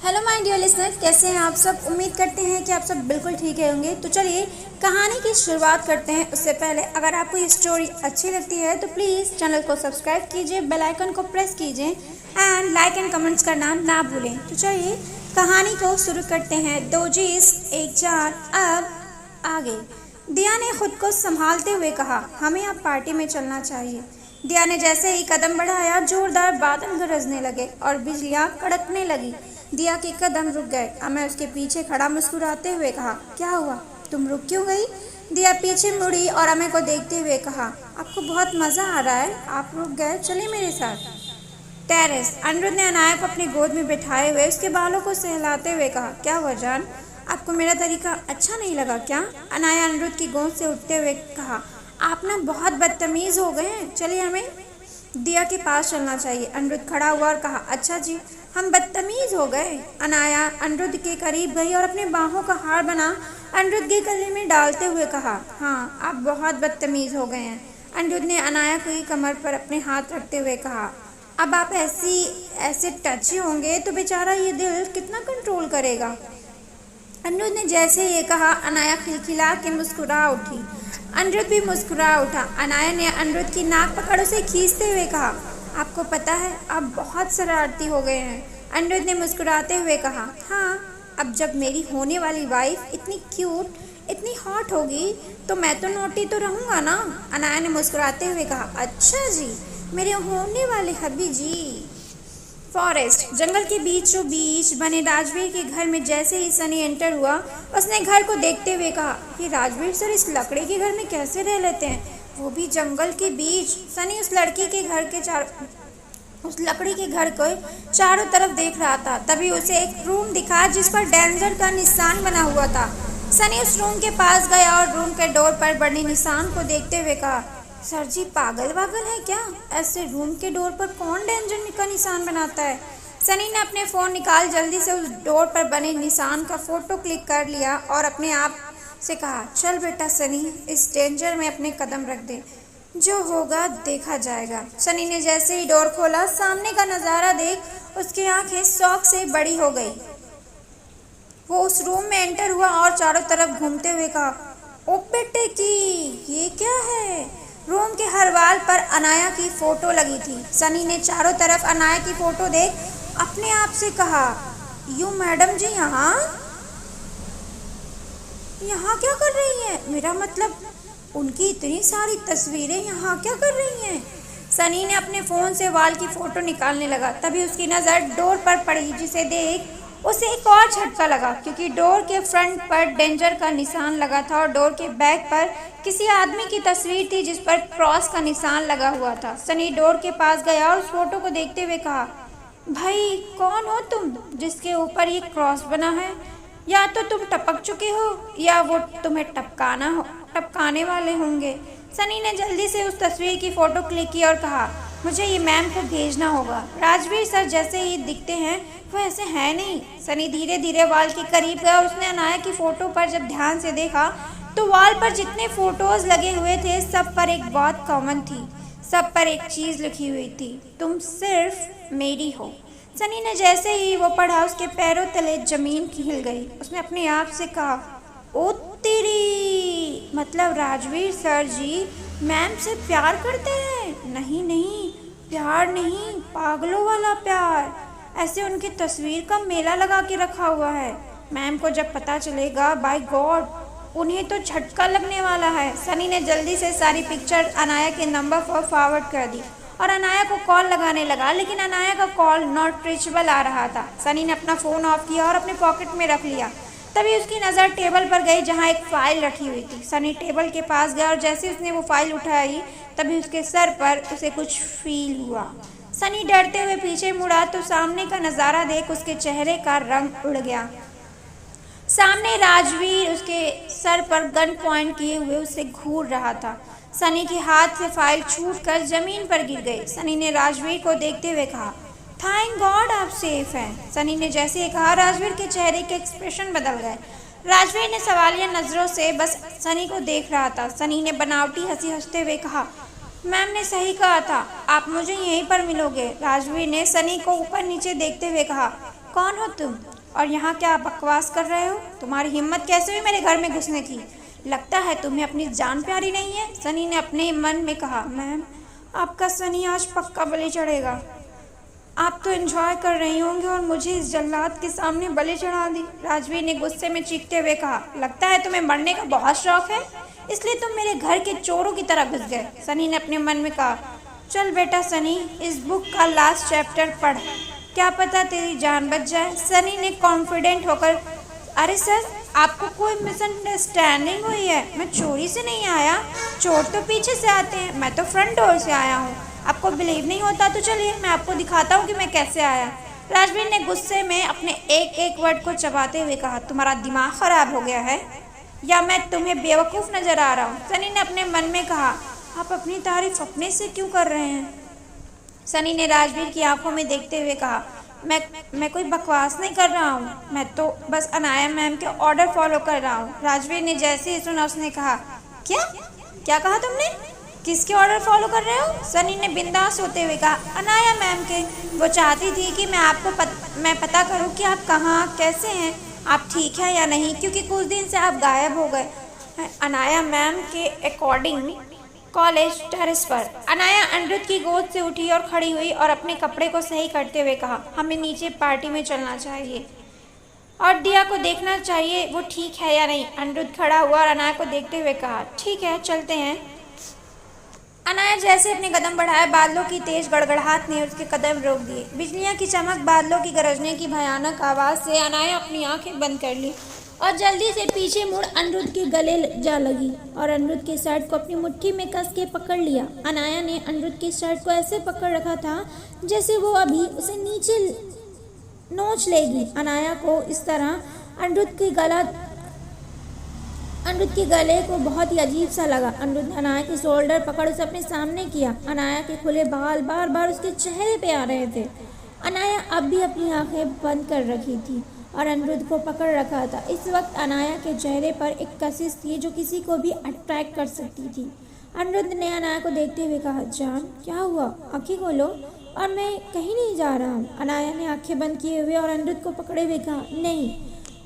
Hello my dear listeners, कैसे हैं आप सब। उम्मीद करते हैं कि आप सब बिल्कुल ठीक है होंगे। तो चलिए कहानी की शुरुआत करते हैं। उससे पहले अगर आपको ये स्टोरी अच्छी लगती है तो प्लीज़ चैनल को सब्सक्राइब कीजिए, बेल आइकन को प्रेस कीजिए एंड लाइक एंड कमेंट्स करना ना भूलें। तो चलिए कहानी को शुरू करते हैं। दो जीस एक जार। अब आगे। दिया ने खुद को संभालते हुए कहा, हमें अब पार्टी में चलना चाहिए। दिया ने जैसे ही कदम बढ़ाया, जोरदार बादल गरजने लगे और बिजलियां कड़कने लगी। दिया के कदम रुक गए। अमय उसके पीछे खड़ा मुस्कुराते हुए कहा, क्या हुआ, तुम रुक क्यों गई। दिया पीछे मुड़ी और अमय को देखते हुए कहा, आपको बहुत मज़ा आ रहा है, आप रुक गए, चलिए मेरे साथ। टेरेस। अनिरुद्ध ने अनाया को अपनी गोद में बिठाए हुए उसके बालों को सहलाते हुए कहा, क्या हुआ जान, आपको मेरा तरीका अच्छा नहीं लगा क्या। अनाया अनिरुद्ध की गोद से उठते हुए कहा, आप ना बहुत बदतमीज़ हो गए हैं, चलिए हमें दिया के पास चलना चाहिए। अनिरुद्ध खड़ा हुआ और कहा, अच्छा जी, हम बदतमीज़ हो गए। अनाया अनिरुद्ध के करीब गई और अपने बाहों का हार बना अनिरुद्ध के गले में डालते हुए कहा, हाँ आप बहुत बदतमीज़ हो गए हैं। अनिरुद्ध ने अनाया की कमर पर अपने हाथ रखते हुए कहा, अब आप ऐसे टची होंगे तो बेचारा ये दिल कितना कंट्रोल करेगा। अनिरुद्ध ने जैसे ये कहा, अनाया खिलखिला के मुस्कुरा उठी। अनिरुद्ध भी मुस्कुरा उठा। अनाया ने अनिरुद्ध की नाक पकड़ उसे खींचते हुए कहा, आपको पता है आप बहुत शरारती हो गए हैं। अनिरुद्ध ने मुस्कुराते हुए कहा, हाँ अब जब मेरी होने वाली वाइफ इतनी क्यूट, इतनी हॉट होगी तो मैं तो नोटी तो रहूँगा ना। अनाया ने मुस्कुराते हुए कहा, अच्छा जी, मेरे होने वाले हबी जी। फॉरेस्ट। जंगल के बीचों बीच बने राजवीर के घर में जैसे ही सनी एंटर हुआ, उसने घर को देखते हुए कहा, कि राजवीर सर इस लकड़ी के घर में कैसे रह लेते हैं, वो भी जंगल के बीच। सनी उस लकड़ी के घर को चारों तरफ देख रहा था। तभी उसे एक रूम दिखा जिस पर डेंजर का निशान बना हुआ था। सनी उस रूम के पास गया और रूम के डोर पर बने निशान को देखते हुए कहा, सर जी पागल वागल है क्या, ऐसे रूम के डोर पर कौन डेंजर का निशान बनाता है। सनी ने अपने फ़ोन निकाल जल्दी से उस डोर पर बने निशान का फ़ोटो क्लिक कर लिया और अपने आप से कहा, चल बेटा सनी, इस डेंजर में अपने कदम रख दे, जो होगा देखा जाएगा। सनी ने जैसे ही डोर खोला, सामने का नज़ारा देख उसकी आंखें शौक से बड़ी हो गई। वो उस रूम में एंटर हुआ और चारों तरफ घूमते हुए कहा, ओ बेटे की, ये क्या है। रूम के हर वाल पर अनाया की फ़ोटो लगी थी। सनी ने चारों तरफ अनाया की फ़ोटो देख अपने आप से कहा, यू मैडम जी यहाँ क्या कर रही हैं, मेरा मतलब उनकी इतनी सारी तस्वीरें यहाँ क्या कर रही हैं। सनी ने अपने फ़ोन से वाल की फ़ोटो निकालने लगा। तभी उसकी नज़र डोर पर पड़ी, जिसे देख उसे एक और झटका लगा, क्योंकि डोर के फ्रंट पर डेंजर का निशान लगा था और डोर के बैक पर किसी आदमी की तस्वीर थी जिस पर क्रॉस का निशान लगा हुआ था। सनी डोर के पास गया और उस फोटो को देखते हुए कहा, भाई कौन हो तुम जिसके ऊपर ये क्रॉस बना है, या तो तुम टपक चुके हो या वो तुम्हें टपकाने वाले होंगे। सनी ने जल्दी से उस तस्वीर की फ़ोटो क्लिक की और कहा, मुझे ये मैम को भेजना होगा, राजवीर सर जैसे ही दिखते हैं वो ऐसे हैं नहीं। सनी धीरे धीरे वाल के करीब गया और उसने अनाया की फ़ोटो पर जब ध्यान से देखा तो वाल पर जितने फ़ोटोज़ लगे हुए थे सब पर एक बात कॉमन थी, सब पर एक चीज़ लिखी हुई थी, तुम सिर्फ मेरी हो। सनी ने जैसे ही वो पढ़ा, उसके पैरों तले ज़मीन हिल गई। उसने अपने आप से कहा, ओ तेरी, मतलब राजवीर सर जी मैम से प्यार करते हैं। नहीं नहीं, प्यार नहीं, पागलों वाला प्यार। ऐसे उनकी तस्वीर का मेला लगा के रखा हुआ है। मैम को जब पता चलेगा, बाय गॉड, उन्हें तो झटका लगने वाला है। सनी ने जल्दी से सारी पिक्चर अनाया के नंबर पर फॉरवर्ड कर दी और अनाया को कॉल लगाने लगा, लेकिन अनाया का कॉल नॉट रीचेबल आ रहा था। सनी ने अपना फ़ोन ऑफ किया और अपने पॉकेट में रख लिया। तभी उसकी नज़र टेबल पर गई जहाँ एक फ़ाइल रखी हुई थी। सनी टेबल के पास गया और जैसे उसने वो फाइल उठाई तभी उसके सर पर उसे कुछ फील हुआ। सनी डरते हुए पीछे मुड़ा तो सामने का नज़ारा देख उसके चेहरे का रंग उड़ गया। सामने राजवीर उसके सर पर गन पॉइंट किए हुए उसे घूर रहा था। सनी के हाथ से फाइल छूटकर ज़मीन पर गिर गई। सनी ने राजवीर को देखते हुए कहा, थैंक गॉड आप सेफ हैं। सनी ने जैसे ही कहा, राजवीर के चेहरे के एक्सप्रेशन बदल गए। राजवीर ने सवालिया नज़रों से बस सनी को देख रहा था। सनी ने बनावटी हंसी हंसते हुए कहा, मैम ने सही कहा था, आप मुझे यहीं पर मिलोगे। राजवीर ने सनी को ऊपर नीचे देखते हुए कहा, कौन हो तुम? और यहाँ क्या आप बकवास कर रहे हो? तुम्हारी हिम्मत कैसे हुई मेरे घर में घुसने की? लगता है तुम्हें अपनी जान प्यारी नहीं है। सनी ने अपने मन में कहा। मैम, आपका सनी आज पक्का बलि चढ़ेगा। आप तो एंजॉय कर रही होंगे और मुझे इस जल्लाद के सामने बलि चढ़ा दी। राजवीर ने गुस्से में चीखते हुए कहा। लगता है तुम्हें मरने का बहुत शौक है, इसलिए तुम मेरे घर के चोरों की तरह घुस गए। सनी ने अपने मन में कहा। चल बेटा सनी, इस बुक का लास्ट चैप्टर पढ़, क्या पता तेरी जान बच जाए। सनी ने कॉन्फिडेंट होकर। अरे सर, आपको कोई मिसअंडरस्टैंडिंग हुई है। मैं चोरी से नहीं आया, चोर तो पीछे से आते हैं, मैं तो फ्रंट डोर से आया हूँ। आपको बिलीव नहीं होता तो चलिए मैं आपको दिखाता हूँ कि मैं कैसे आया। राजवीर ने गुस्से में अपने एक एक वर्ड को चबाते हुए कहा। तुम्हारा दिमाग खराब हो गया है या मैं तुम्हें बेवकूफ़ नजर आ रहा हूँ? सनी ने अपने मन में कहा। आप अपनी तारीफ अपने से क्यों कर रहे हैं? सनी ने राजवीर की आंखों में देखते हुए कहा। मैं कोई बकवास नहीं कर रहा हूँ, मैं तो बस अनाया मैम के ऑर्डर फॉलो कर रहा हूँ। राजवीर ने जैसे ही सुना उसने कहा। क्या कहा तुमने? किसके ऑर्डर फॉलो कर रहे हो? सनी ने बिंदास होते हुए कहा। अनाया मैम के। वो चाहती थी कि मैं पता करूं कि आप कहाँ कैसे हैं, आप ठीक हैं या नहीं, क्योंकि कुछ दिन से आप गायब हो गए। अनाया मैम के अकॉर्डिंग कॉलेज टेरेस पर। अनाया अनिरुद्ध की गोद से उठी और खड़ी हुई और अपने कपड़े को सही करते हुए कहा। हमें नीचे पार्टी में चलना चाहिए और दिया को देखना चाहिए वो ठीक है या नहीं। अनिरुद्ध खड़ा हुआ और अनाया को देखते हुए कहा। ठीक है, चलते हैं। अनाया जैसे अपने कदम बढ़ाए, बादलों की तेज गड़गड़ाहट ने उसके कदम रोक दिए। बिजलियां की चमक, बादलों की गरजने की भयानक आवाज़ से अनाया अपनी आंखें बंद कर ली और जल्दी से पीछे मुड़ अनिरुद्ध के गले जा लगी और अनिरुद्ध के शर्ट को अपनी मुट्ठी में कस के पकड़ लिया। अनाया ने अनिरुद्ध के शर्ट को ऐसे पकड़ रखा था जैसे वो अभी उसे नीचे नोच लेगी। अनाया को इस तरह अनिरुद्ध के गले को बहुत ही अजीब सा लगा। अनिरुद्ध ने अनाया के शोल्डर पकड़ उसे अपने सामने किया। अनाया के खुले बाल बार बार उसके चेहरे पे आ रहे थे। अनाया अब भी अपनी आंखें बंद कर रखी थी और अनिरुद्ध को पकड़ रखा था। इस वक्त अनाया के चेहरे पर एक कशिश थी जो किसी को भी अट्रैक्ट कर सकती थी। अनिरुद्ध ने अनाया को देखते हुए कहा। जान, क्या हुआ? आंखें खोलो और मैं कहीं नहीं जा रहा हूँ। अनाया ने आंखें बंद किए हुए और अनिरुद्ध को पकड़े हुए कहा। नहीं,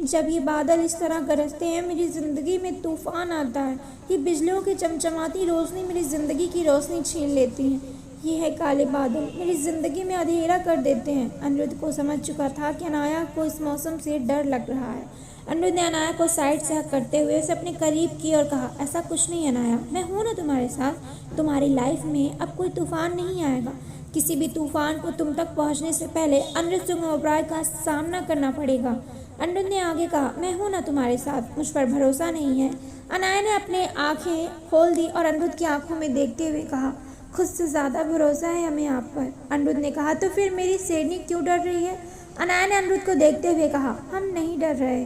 जब ये बादल इस तरह गरजते हैं मेरी ज़िंदगी में तूफ़ान आता है। ये बिजलियों की चमचमाती रोशनी मेरी ज़िंदगी की रोशनी छीन लेती है। ये है काले बादल, मेरी ज़िंदगी में अंधेरा कर देते हैं। अनिरुद्ध को समझ चुका था कि अनाया को इस मौसम से डर लग रहा है। अनिरुद्ध ने अनाया को साइड से हक करते हुए उसे अपने करीब की और कहा। ऐसा कुछ नहीं अनाया, मैं हूँ ना तुम्हारे साथ। तुम्हारी लाइफ में अब कोई तूफ़ान नहीं आएगा। किसी भी तूफ़ान को तुम तक पहुँचने से पहले अनिरुद्ध सिंह ओबराय का सामना करना पड़ेगा। अनिरुद्ध ने आगे कहा। मैं हूँ ना तुम्हारे साथ, मुझ पर भरोसा नहीं है? अनाया ने अपने आंखें खोल दी और अनिरुद्ध की आंखों में देखते हुए कहा। खुद से ज़्यादा भरोसा है हमें आप पर। अनिरुद्ध ने कहा। तो फिर मेरी शेरनी क्यों डर रही है? अनाया ने अनिरुद्ध को देखते हुए कहा। हम नहीं डर रहे।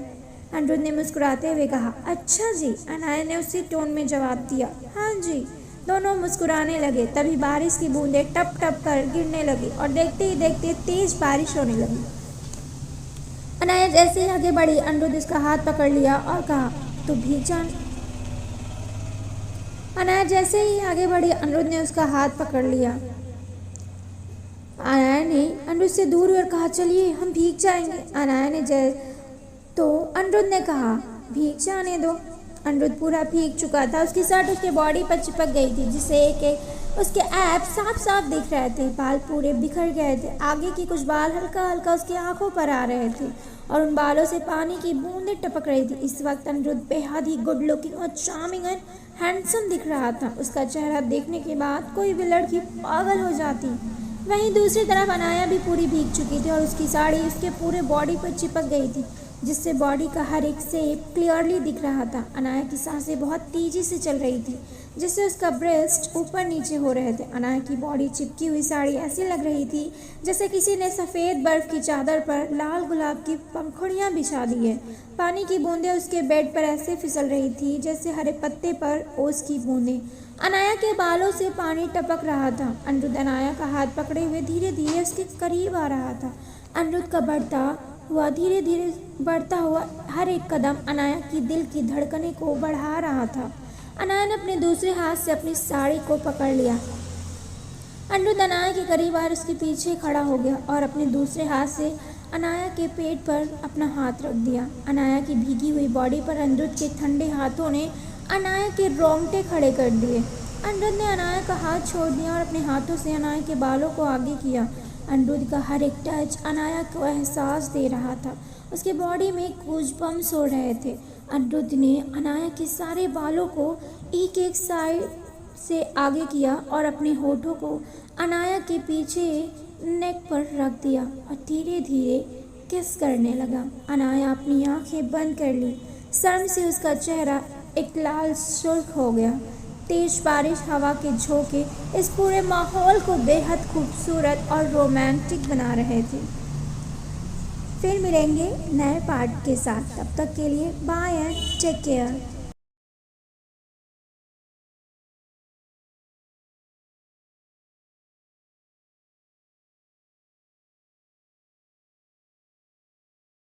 अनिरुद्ध ने मुस्कुराते हुए कहा। अच्छा जी। अनाया ने उसी टोन में जवाब दिया। हाँ जी। दोनों मुस्कुराने लगे। तभी बारिश की बूंदें टप टप कर गिरने लगी और देखते ही देखते तेज बारिश होने लगी। अनाया जैसे ही आगे बढ़ी, अनिरुद्ध उसका हाथ पकड़ लिया और कहा। तो भीग जान। अनाया जैसे ही आगे बढ़ी, अनिरुद्ध ने उसका हाथ पकड़ लिया। अनाया ने अनिरुद्ध से दूर हुई और कहा। चलिए हम भीग जाएंगे। अनाया ने तो अनिरुद्ध ने कहा। भीग जाने दो। अनिरुद्ध पूरा भीग चुका था। उसकी शर्ट उसके बॉडी पर चिपक गई थी जिससे एक उसके ऐप साफ साफ दिख रहे थे। बाल पूरे बिखर गए थे। आगे की कुछ बाल हल्का हल्का उसकी आंखों पर आ रहे थे और उन बालों से पानी की बूंदें टपक रही थी। इस वक्त अनिरुद्ध बेहद ही गुड लुकिंग और चार्मिंग एंड हैंडसम दिख रहा था। उसका चेहरा देखने के बाद कोई भी लड़की पागल हो जाती। वहीं दूसरी तरफ अनाया भी पूरी भीग चुकी थी और उसकी साड़ी उसके पूरे बॉडी पर चिपक गई थी जिससे बॉडी का हर एक शेप क्लियरली दिख रहा था। अनाया की सांसें बहुत तेजी से चल रही थी जिससे उसका ब्रेस्ट ऊपर नीचे हो रहे थे। अनाया की बॉडी चिपकी हुई साड़ी ऐसी लग रही थी जैसे किसी ने सफ़ेद बर्फ की चादर पर लाल गुलाब की पंखुड़ियाँ बिछा दी है। पानी की बूंदें उसके बेड पर ऐसे फिसल रही थी जैसे हरे पत्ते पर ओस की बूंदें। अनाया के बालों से पानी टपक रहा था। अनिरुद्ध अनाया का हाथ पकड़े हुए धीरे धीरे उसके करीब आ रहा था। अनिरुद्ध का धीरे धीरे बढ़ता हुआ हर एक कदम अनाया की दिल की धड़कने को बढ़ा रहा था। अनाया ने अपने दूसरे हाथ से अपनी साड़ी को पकड़ लिया। अनिरुद्ध अनाया के करीब आकर उसके पीछे खड़ा हो गया और अपने दूसरे हाथ से अनाया के पेट पर अपना हाथ रख दिया। अनाया की भीगी हुई बॉडी पर अनिरुद्ध के ठंडे हाथों ने अनाया के रोंगटे खड़े कर दिए। अनिरुद्ध ने अनाया का हाथ छोड़ दिया और अपने हाथों से अनाया के बालों को आगे किया। अनिरुद्ध का हर एक टच अनाया को एहसास दे रहा था। उसके बॉडी में गूज़बम्प्स हो रहे थे। अनिरुद्ध ने अनाया के सारे बालों को एक एक साइड से आगे किया और अपने होठों को अनाया के पीछे नेक पर रख दिया और धीरे धीरे किस करने लगा। अनाया अपनी आंखें बंद कर ली। शर्म से उसका चेहरा एक लाल सुर्ख हो गया। तेज बारिश हवा के झोंके इस पूरे माहौल को बेहद खूबसूरत और रोमांटिक बना रहे थे। फिर मिलेंगे नए पार्ट के साथ। तब तक के लिए बाय एंड टेक केयर।